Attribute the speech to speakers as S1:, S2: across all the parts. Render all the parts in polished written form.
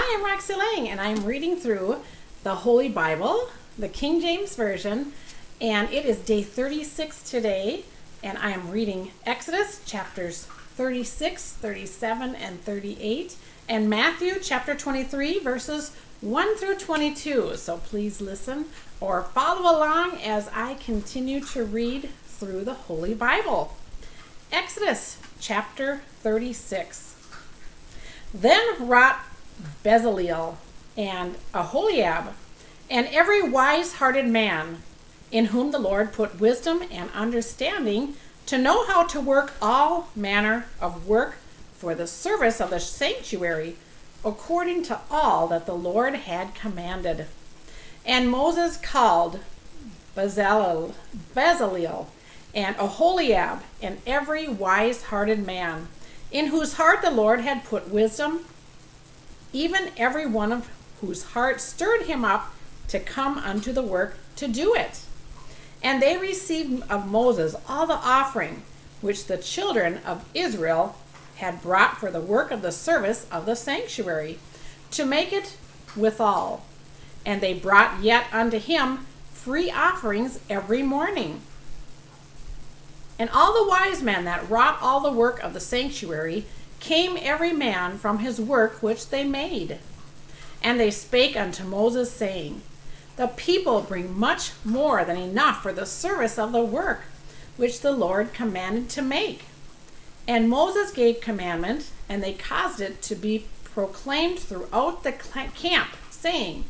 S1: I am Roxy Lang, and I'm reading through the Holy Bible, the King James Version, and it is day 36 today, and I am reading Exodus chapters 36, 37, and 38, and Matthew chapter 23, verses 1 through 22. So please listen or follow along as I continue to read through the Holy Bible. Exodus chapter 36. Then wrought Bezaleel and Aholiab, and every wise-hearted man, in whom the Lord put wisdom and understanding, to know how to work all manner of work for the service of the sanctuary, according to all that the Lord had commanded. And Moses called Bezaleel and Aholiab, and every wise-hearted man, in whose heart the Lord had put wisdom, even every one of whose heart stirred him up to come unto the work to do it. And they received of Moses all the offering which the children of Israel had brought for the work of the service of the sanctuary, to make it withal. And they brought yet unto him free offerings every morning. And all the wise men that wrought all the work of the sanctuary came every man from his work which they made. And they spake unto Moses, saying, The people bring much more than enough for the service of the work which the Lord commanded to make. And Moses gave commandment, and they caused it to be proclaimed throughout the camp, saying,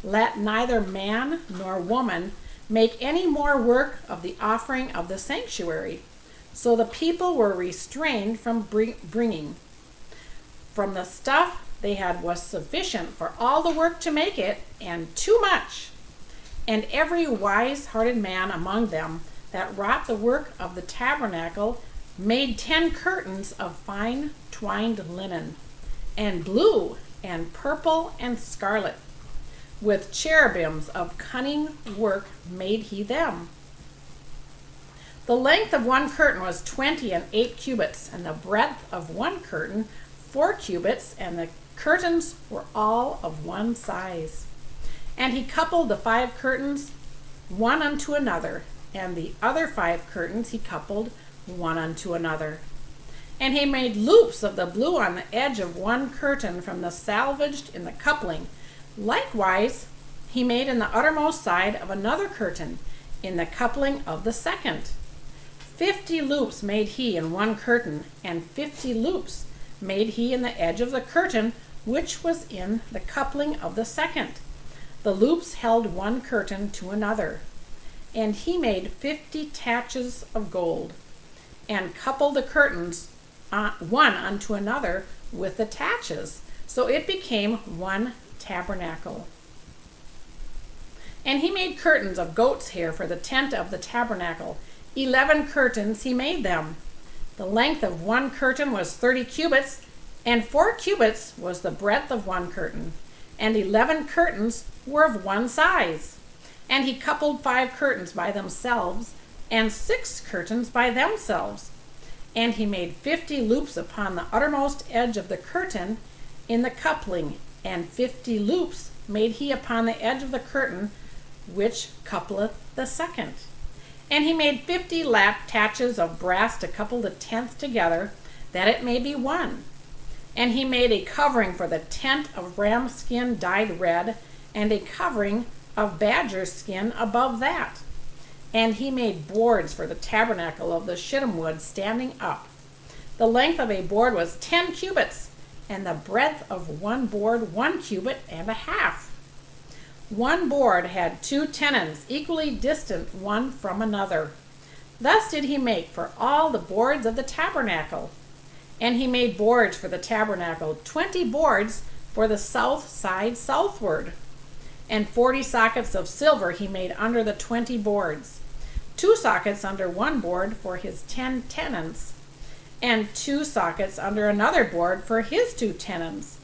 S1: Let neither man nor woman make any more work of the offering of the sanctuary. So the people were restrained from bringing. From the stuff they had was sufficient for all the work to make it, and too much. And every wise-hearted man among them that wrought the work of the tabernacle made 10 curtains of fine twined linen, and blue, and purple, and scarlet. With cherubims of cunning work made he them. The length of one curtain was 28 cubits, and the breadth of one curtain 4 cubits, and the curtains were all of one size. And he coupled the 5 curtains one unto another, and the other 5 curtains he coupled one unto another. And he made loops of the blue on the edge of one curtain from the salvaged in the coupling. Likewise, he made in the uttermost side of another curtain, in the coupling of the second. 50 loops made he in one curtain, and 50 loops made he in the edge of the curtain which was in the coupling of the second. The loops held one curtain to another. And he made 50 taches of gold, and coupled the curtains one unto another with the taches. So it became one tabernacle. And he made curtains of goat's hair for the tent of the tabernacle. 11 curtains he made them. The length of one curtain was 30 cubits, and 4 cubits was the breadth of one curtain. And 11 curtains were of one size. And he coupled 5 curtains by themselves, and 6 curtains by themselves. And he made 50 loops upon the uttermost edge of the curtain in the coupling, and 50 loops made he upon the edge of the curtain which coupleth the second. And he made 50 taches of brass to couple the tenth together, that it may be one. And he made a covering for the tent of ram skin dyed red, and a covering of badger skin above that. And he made boards for the tabernacle of the shittim wood standing up. The length of a board was 10 cubits, and the breadth of one board 1 cubit and a half. One board had 2 tenons, equally distant one from another. Thus did he make for all the boards of the tabernacle. And he made boards for the tabernacle, 20 boards for the south side southward. And 40 sockets of silver he made under the 20 boards. 2 sockets under one board for his 10 tenons, and 2 sockets under another board for his 2 tenons.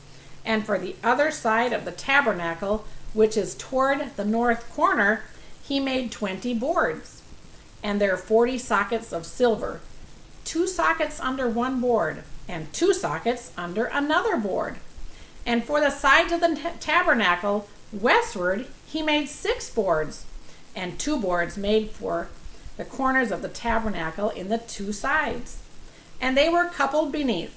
S1: And for the other side of the tabernacle, which is toward the north corner, he made 20 boards. And there are 40 sockets of silver, 2 sockets under one board, and 2 sockets under another board. And for the sides of the tabernacle westward, he made 6 boards, and 2 boards made for the corners of the tabernacle in the 2 sides. And they were coupled beneath,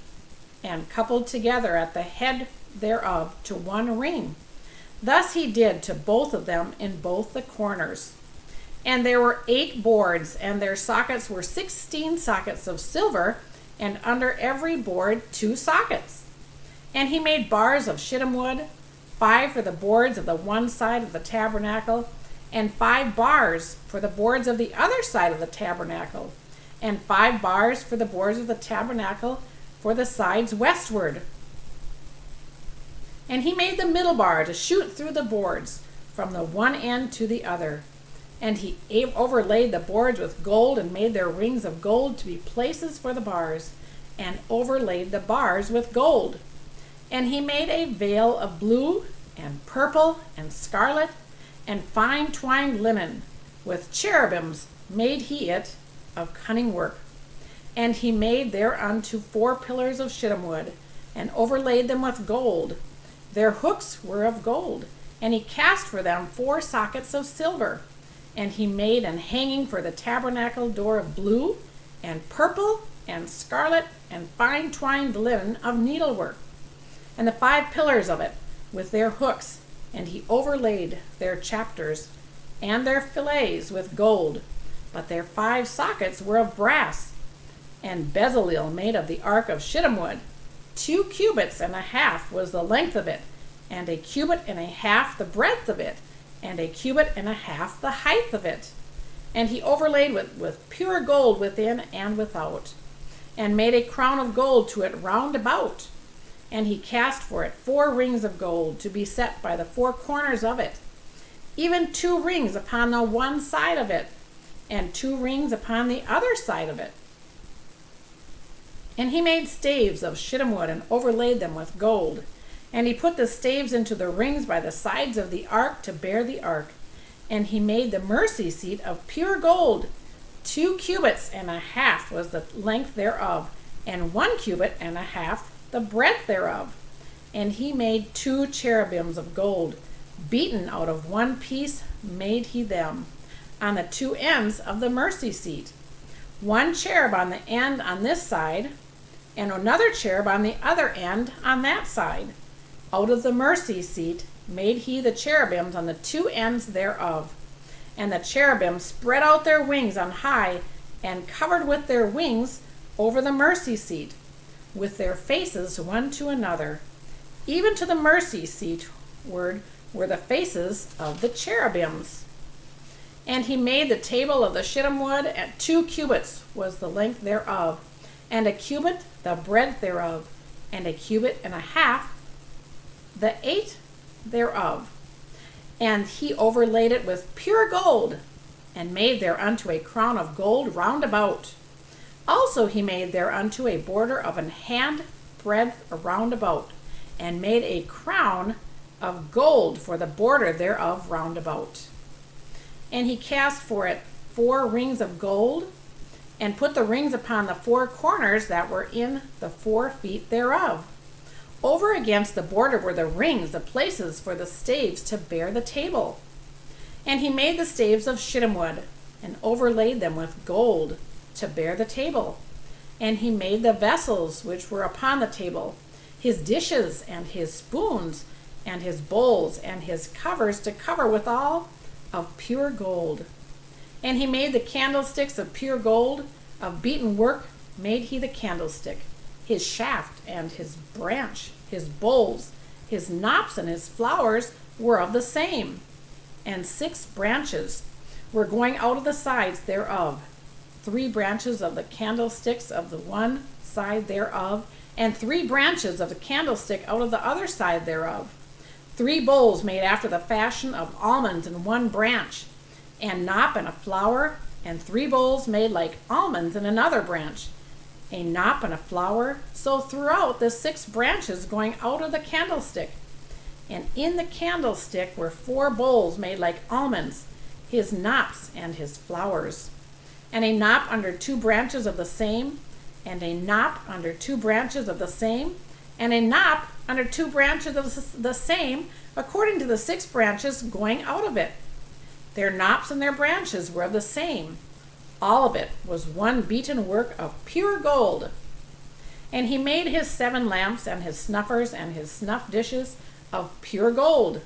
S1: and coupled together at the head thereof to one ring. Thus he did to both of them in both the corners. And there were 8 boards, and their sockets were 16 sockets of silver, and under every board 2 sockets. And he made bars of shittim wood, 5 for the boards of the one side of the tabernacle, and 5 bars for the boards of the other side of the tabernacle, and 5 bars for the boards of the tabernacle for the sides westward. And he made the middle bar to shoot through the boards from the one end to the other. And he overlaid the boards with gold, and made their rings of gold to be places for the bars, and overlaid the bars with gold. And he made a veil of blue and purple and scarlet and fine twined linen. With cherubims made he it of cunning work. And he made thereunto 4 pillars of shittim wood, and overlaid them with gold. Their hooks were of gold, and he cast for them 4 sockets of silver. And he made an hanging for the tabernacle door of blue and purple and scarlet and fine twined linen of needlework, and the 5 pillars of it with their hooks, and he overlaid their chapters and their fillets with gold, but their 5 sockets were of brass. And Bezaleel made of the ark of shittim wood. 2 cubits and a half was the length of it, and a cubit and a half the breadth of it, and a cubit and a half the height of it. And he overlaid with pure gold within and without, and made a crown of gold to it round about. And he cast for it 4 rings of gold to be set by the 4 corners of it, even 2 rings upon the one side of it, and 2 rings upon the other side of it. And he made staves of shittim wood, and overlaid them with gold. And he put the staves into the rings by the sides of the ark to bear the ark. And he made the mercy seat of pure gold. 2 cubits and a half was the length thereof, and 1 cubit and a half the breadth thereof. And he made 2 cherubims of gold, beaten out of one piece made he them, on the 2 ends of the mercy seat. 1 cherub on the end on this side, and another cherub on the other end on that side. Out of the mercy seat made he the cherubims on the 2 ends thereof. And the cherubims spread out their wings on high, and covered with their wings over the mercy seat, with their faces one to another. Even to the mercy seat were the faces of the cherubims. And he made the table of the shittim wood, at 2 cubits was the length thereof, and a cubit the breadth thereof, and a cubit and a half the 8 thereof. And he overlaid it with pure gold, and made thereunto a crown of gold round about. Also he made thereunto a border of an hand breadth round about, and made a crown of gold for the border thereof round about. And he cast for it 4 rings of gold, and put the rings upon the 4 corners that were in the 4 feet thereof. Over against the border were the rings, the places for the staves to bear the table. And he made the staves of shittim wood, and overlaid them with gold to bear the table. And he made the vessels which were upon the table, his dishes and his spoons, and his bowls, and his covers to cover withal of pure gold. And he made the candlesticks of pure gold, of beaten work made he the candlestick, his shaft and his branch, his bowls, his knops and his flowers were of the same. And 6 branches were going out of the sides thereof, 3 branches of the candlesticks of the one side thereof, and 3 branches of the candlestick out of the other side thereof. 3 bowls made after the fashion of almonds in one branch, and knop and a flower, and 3 bowls made like almonds in another branch, a knop and a flower, so throughout the 6 branches going out of the candlestick. And in the candlestick were 4 bowls made like almonds, his knops and his flowers, and a knop under 2 branches of the same, and a knop under 2 branches of the same, and a knop under 2 branches of the same, according to the 6 branches going out of it. Their knops and their branches were of the same. All of it was one beaten work of pure gold. And he made his 7 lamps and his snuffers and his snuff dishes of pure gold.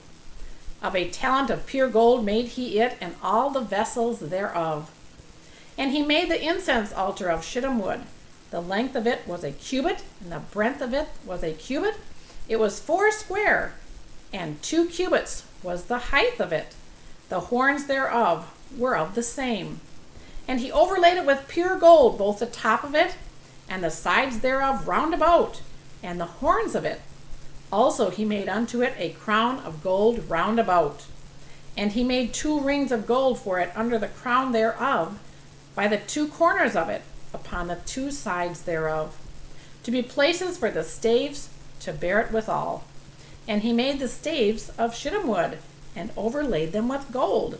S1: Of a talent of pure gold made he it and all the vessels thereof. And he made the incense altar of shittim wood. The length of it was a cubit, and the breadth of it was a cubit. It was 4 square, and 2 cubits was the height of it. The horns thereof were of the same. And he overlaid it with pure gold, both the top of it and the sides thereof round about, and the horns of it. Also he made unto it a crown of gold round about. And he made 2 rings of gold for it under the crown thereof, by the 2 corners of it, upon the 2 sides thereof, to be places for the staves to bear it withal. And he made the staves of shittim wood, and overlaid them with gold.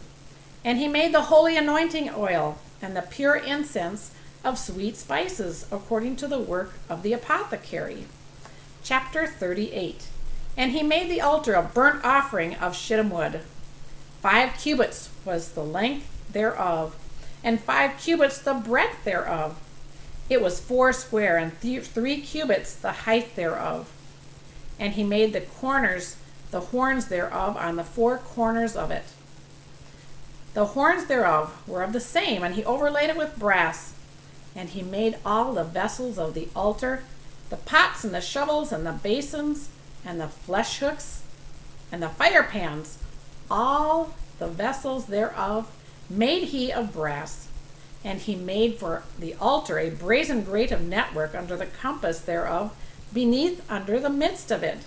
S1: And he made the holy anointing oil, and the pure incense of sweet spices, according to the work of the apothecary. Chapter 38. And he made the altar of burnt offering of shittim wood. 5 cubits was the length thereof, and 5 cubits the breadth thereof. It was 4 square, and 3 cubits the height thereof. And he made the corners, the horns thereof, on the 4 corners of it. The horns thereof were of the same, and he overlaid it with brass. And he made all the vessels of the altar, the pots and the shovels and the basins and the flesh hooks and the fire pans, all the vessels thereof made he of brass. And he made for the altar a brazen grate of network under the compass thereof, beneath under the midst of it.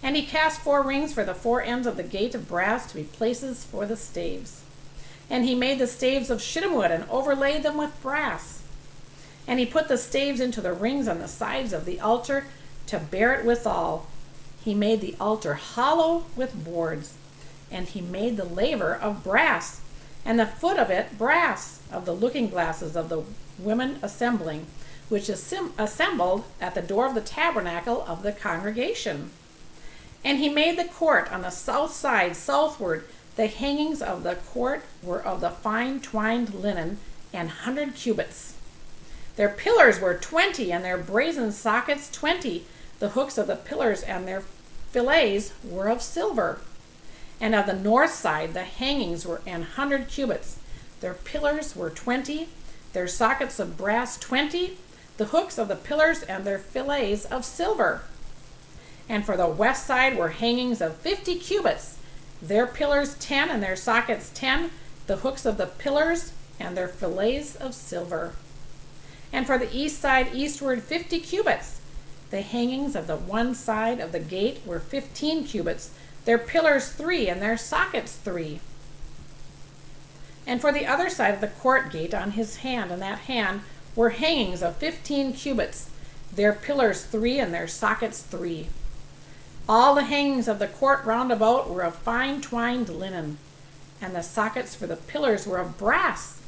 S1: And he cast 4 rings for the 4 ends of the gate of brass to be places for the staves. And he made the staves of shittim wood, and overlaid them with brass. And he put the staves into the rings on the sides of the altar, to bear it withal. He made the altar hollow with boards. And he made the laver of brass, and the foot of it brass, of the looking glasses of the women assembling, which is assembled at the door of the tabernacle of the congregation. And he made the court on the south side southward. The hangings of the court were of the fine twined linen, 100 cubits. Their pillars were 20, and their brazen sockets 20. The hooks of the pillars and their fillets were of silver. And of the north side the hangings were 100 cubits. Their pillars were 20, their sockets of brass 20, the hooks of the pillars and their fillets of silver. And for the west side were hangings of 50 cubits, their pillars 10, and their sockets 10, the hooks of the pillars and their fillets of silver. And for the east side eastward 50 cubits. The hangings of the one side of the gate were 15 cubits, their pillars 3, and their sockets 3. And for the other side of the court gate on his hand, and that hand, were hangings of 15 cubits, their pillars 3, and their sockets 3. All the hangings of the court round about were of fine twined linen, and the sockets for the pillars were of brass.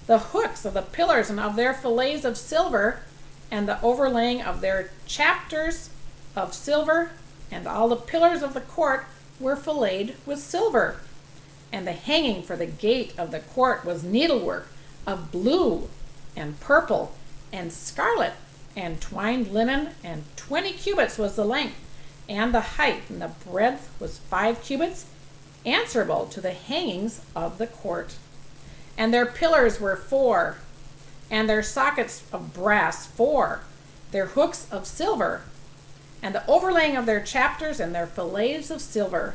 S1: The hooks of the pillars and of their fillets of silver, and the overlaying of their chapters of silver, and all the pillars of the court were filleted with silver. And the hanging for the gate of the court was needlework of blue and purple and scarlet and twined linen, and 20 cubits was the length, and the height, and the breadth was 5 cubits, answerable to the hangings of the court. And their pillars were 4, and their sockets of brass 4, their hooks of silver, and the overlaying of their chapters and their fillets of silver.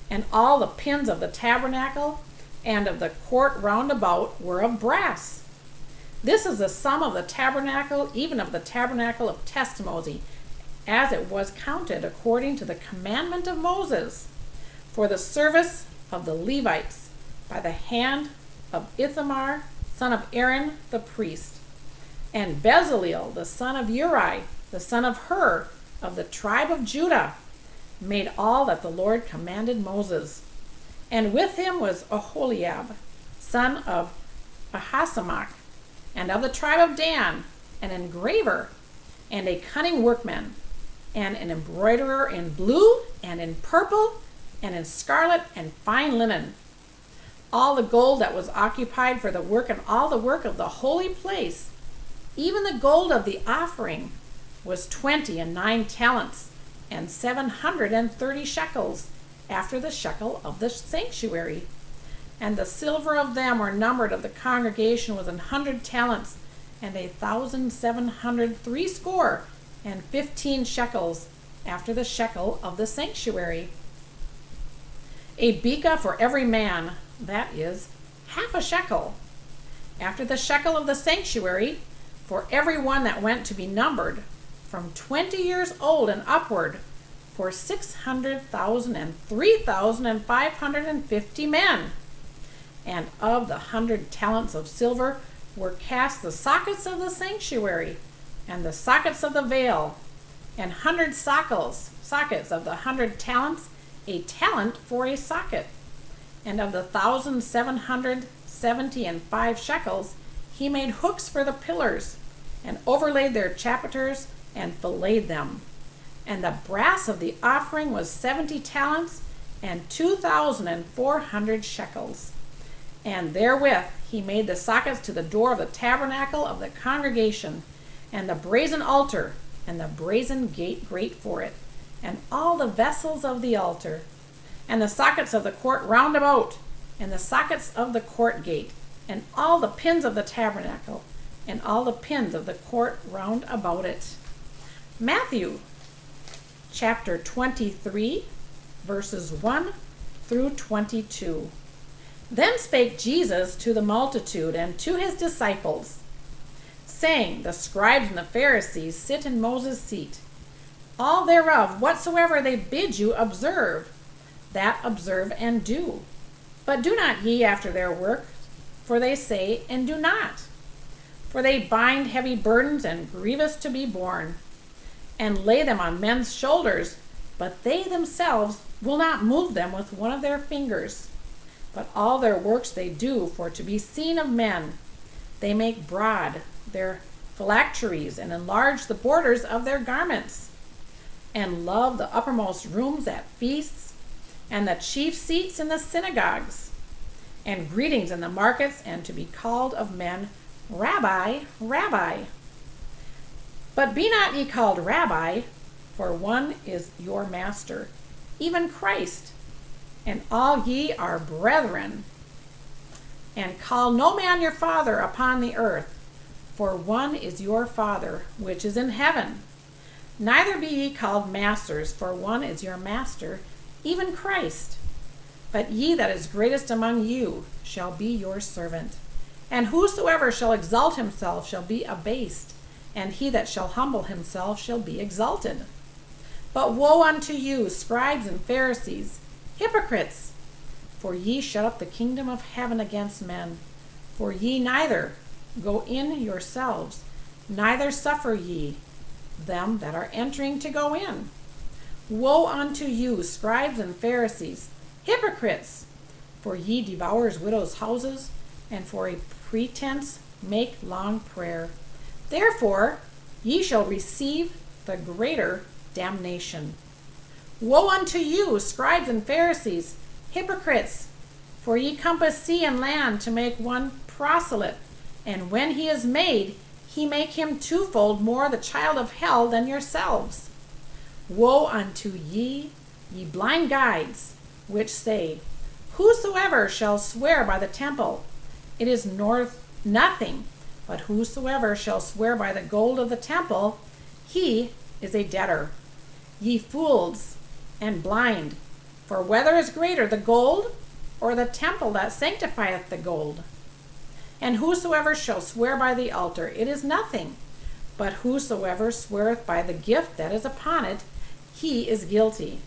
S1: And all the pins of the tabernacle and of the court round about were of brass. This is the sum of the tabernacle, even of the tabernacle of testimony, as it was counted according to the commandment of Moses, for the service of the Levites, by the hand of Ithamar, son of Aaron the priest, and Bezaleel, the son of Uri, the son of Hur, of the tribe of Judah, made all that the Lord commanded Moses. And with him was Aholiab, son of Ahisamach, and of the tribe of Dan, an engraver, and a cunning workman. and an embroiderer in blue, and in purple, and in scarlet, and fine linen. All the gold that was occupied for the work and all the work of the holy place, even the gold of the offering, was 29 talents, and 730 shekels, after the shekel of the sanctuary. And the silver of them were numbered of the congregation was 100 talents, and 1,760 shekels, after the shekel of the sanctuary. A beka for every man, that is, half a shekel, after the shekel of the sanctuary, for every one that went to be numbered, from 20 years old and upward, for 600,000 and 3,550 men. And of the 100 talents of silver were cast the sockets of the sanctuary, and the sockets of the veil, and 100 sockets of the 100 talents, a talent for a socket. And of the 1,775 shekels, he made hooks for the pillars, and overlaid their chapiters, and filleted them. And the brass of the offering was 70 talents, and 2,400 shekels. And therewith he made the sockets to the door of the tabernacle of the congregation, and the brazen altar, and the brazen gate grate for it, and all the vessels of the altar, and the sockets of the court round about, and the sockets of the court gate, and all the pins of the tabernacle, and all the pins of the court round about it. Matthew chapter 23, verses 1 through 22. Then spake Jesus to the multitude and to his disciples, saying, The scribes and the Pharisees sit in Moses' seat. All thereof whatsoever they bid you observe, that observe and do. But do not ye after their work, for they say, and do not. For they bind heavy burdens and grievous to be borne, and lay them on men's shoulders, but they themselves will not move them with one of their fingers. But all their works they do for to be seen of men. They make broad their phylacteries, and enlarge the borders of their garments, and love the uppermost rooms at feasts, and the chief seats in the synagogues, and greetings in the markets, and to be called of men, Rabbi, Rabbi. But be not ye called Rabbi, for one is your master, even Christ, and all ye are brethren. And call no man your father upon the earth, for one is your Father, which is in heaven. Neither be ye called masters, for one is your master, even Christ. But ye that is greatest among you shall be your servant. And whosoever shall exalt himself shall be abased, and he that shall humble himself shall be exalted. But woe unto you, scribes and Pharisees, hypocrites! For ye shut up the kingdom of heaven against men. For ye neither go in yourselves, neither suffer ye them that are entering to go in. Woe unto you, scribes and Pharisees, hypocrites! For ye devour widows' houses, and for a pretense make long prayer. Therefore ye shall receive the greater damnation. Woe unto you, scribes and Pharisees, hypocrites! For ye compass sea and land to make one proselyte, and when he is made, he make him twofold more the child of hell than yourselves. Woe unto ye, ye blind guides, which say, Whosoever shall swear by the temple, it is nothing, but whosoever shall swear by the gold of the temple, he is a debtor. Ye fools and blind, for whether is greater, the gold or the temple that sanctifieth the gold? And whosoever shall swear by the altar, it is nothing, but whosoever sweareth by the gift that is upon it, he is guilty.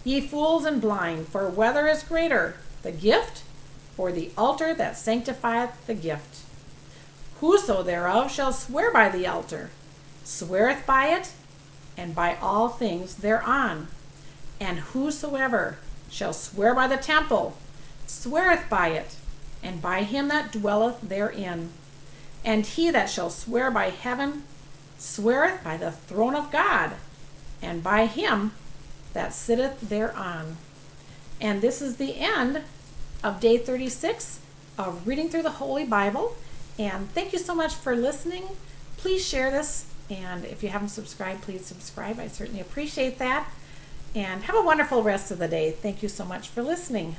S1: Ye fools and blind, for whether is greater, the gift or the altar that sanctifieth the gift? Whoso thereof shall swear by the altar, sweareth by it, and by all things thereon. And whosoever shall swear by the temple, sweareth by it, and by him that dwelleth therein. And he that shall swear by heaven, sweareth by the throne of God, and by him that sitteth thereon. And this is the end of day 36 of reading through the Holy Bible. And thank you so much for listening. Please share this. And if you haven't subscribed, please subscribe. I certainly appreciate that. And have a wonderful rest of the day. Thank you so much for listening.